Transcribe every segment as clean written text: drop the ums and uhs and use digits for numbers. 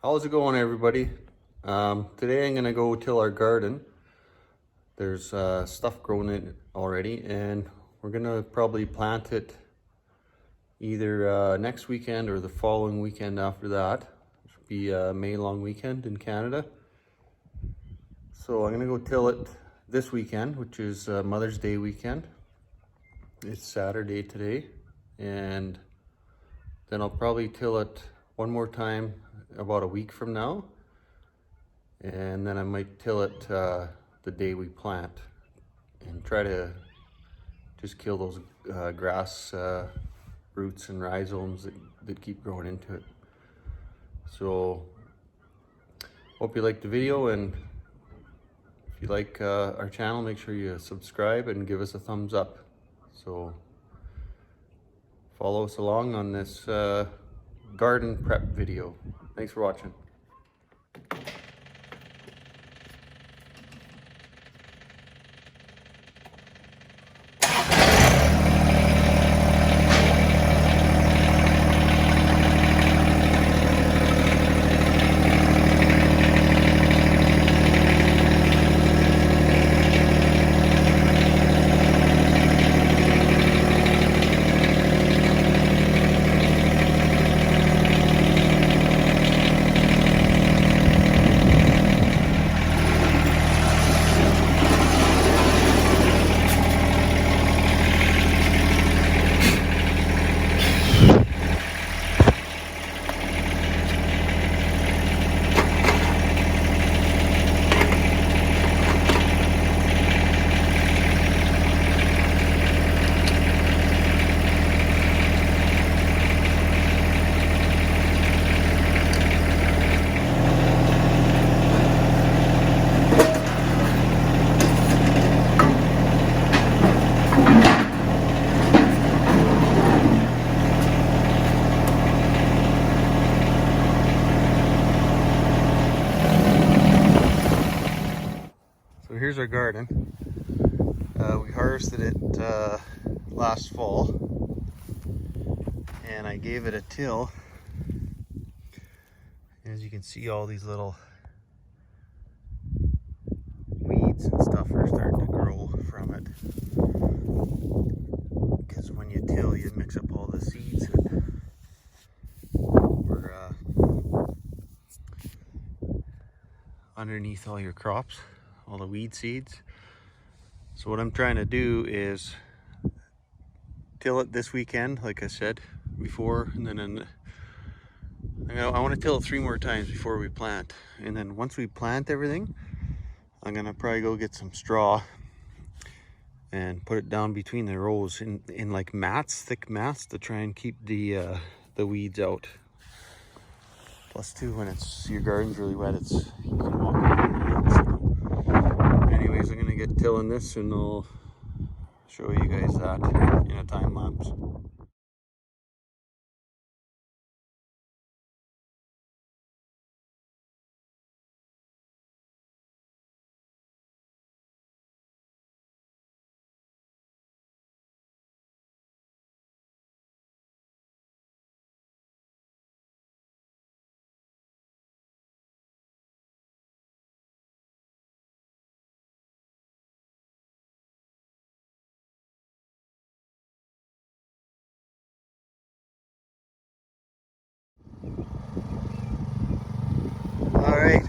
How's it going, everybody? Today I'm gonna go till our garden. There's stuff growing in it already, and we're gonna probably plant it either next weekend or the following weekend after that. It'll be a May long weekend in Canada. So I'm gonna go till it this weekend, which is Mother's Day weekend. It's Saturday today, and then I'll probably till it one more time about a week from now. And then I might till it the day we plant and try to just kill those grass roots and rhizomes that keep growing into it. So hope you liked the video, and if you like our channel, make sure you subscribe and give us a thumbs up. So follow us along on this garden prep video. Thanks for watching. So here's our garden. We harvested it last fall, and I gave it a till. As you can see, all these little weeds and stuff are starting to grow from it, because when you till, you mix up all the seeds that were underneath all your crops, all the weed seeds. So what I'm trying to do is till it this weekend, like I said before, and then I want to till it 3 more times before we plant. And then once we plant everything, I'm gonna probably go get some straw and put it down between the rows in like mats, thick mats, to try and keep the weeds out. Plus too, when your garden's really wet, you can walk over it. So anyways, I'm gonna get tilling this, and I'll show you guys that in a time lapse. All right,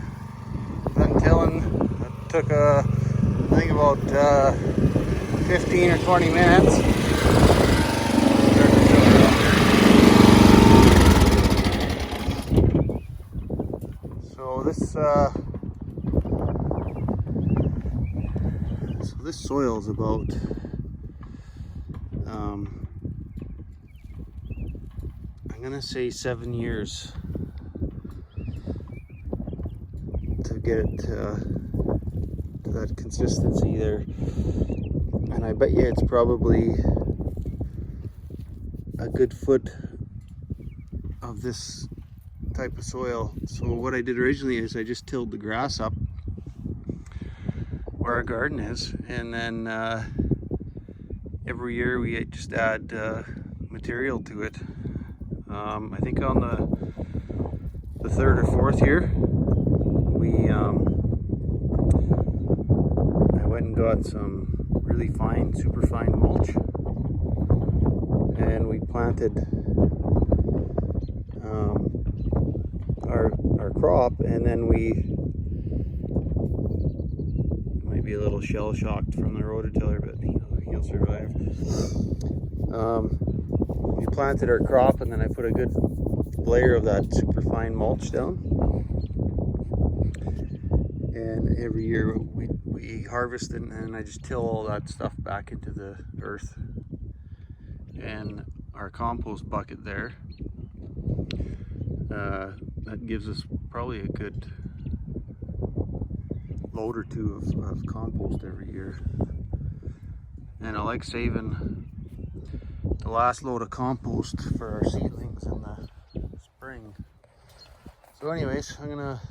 done tilling. That took I think about 15 or 20 minutes. So this soil is about I'm gonna say 7 years to get it to that consistency there, and I bet you it's probably a good foot of this type of soil. So what I did originally is I just tilled the grass up where our garden is, and then every year we just add material to it. I think on the 3rd or 4th year, I went and got some really fine, super fine mulch, and we planted our crop, and then we might be a little shell shocked from the rototiller, but he'll survive. We planted our crop, and then I put a good layer of that super fine mulch down, and every year we harvest it, and I just till all that stuff back into the earth. And our compost bucket there, that gives us probably a good load or two of compost every year. And I like saving the last load of compost for our seedlings in the spring. So anyways, I'm gonna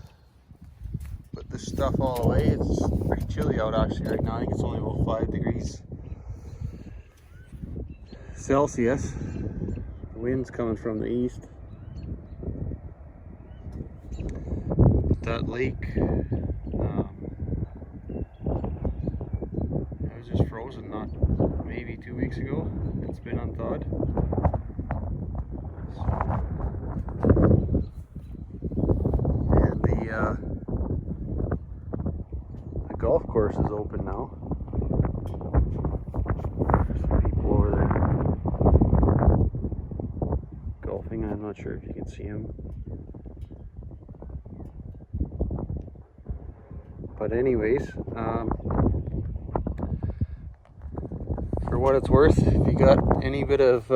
put this stuff all away. It's pretty chilly out actually right now. I think it's only about 5 degrees Celsius. The wind's coming from the east. That lake, it was just frozen not maybe 2 weeks ago. It's been unthawed. And the golf course is open now. There's some people over there golfing. I'm not sure if you can see them. But anyways, for what it's worth, if you got any bit of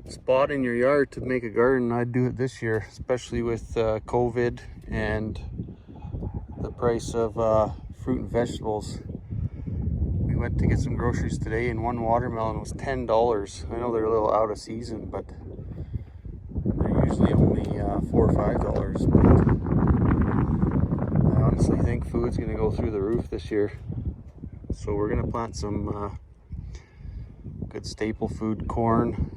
spot in your yard to make a garden, I'd do it this year, especially with COVID and the price of fruit and vegetables. We went to get some groceries today, and one watermelon was $10. I know they're a little out of season, but they're usually only $4 or $5. I honestly think food's gonna go through the roof this year. So we're gonna plant some good staple food: corn,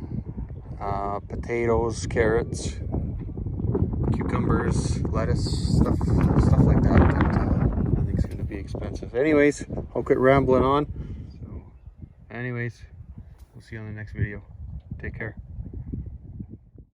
potatoes, carrots, cucumbers, lettuce, stuff like that. But I think it's gonna be expensive. Anyways, I'll quit rambling on. So anyways, we'll see you on the next video. Take care.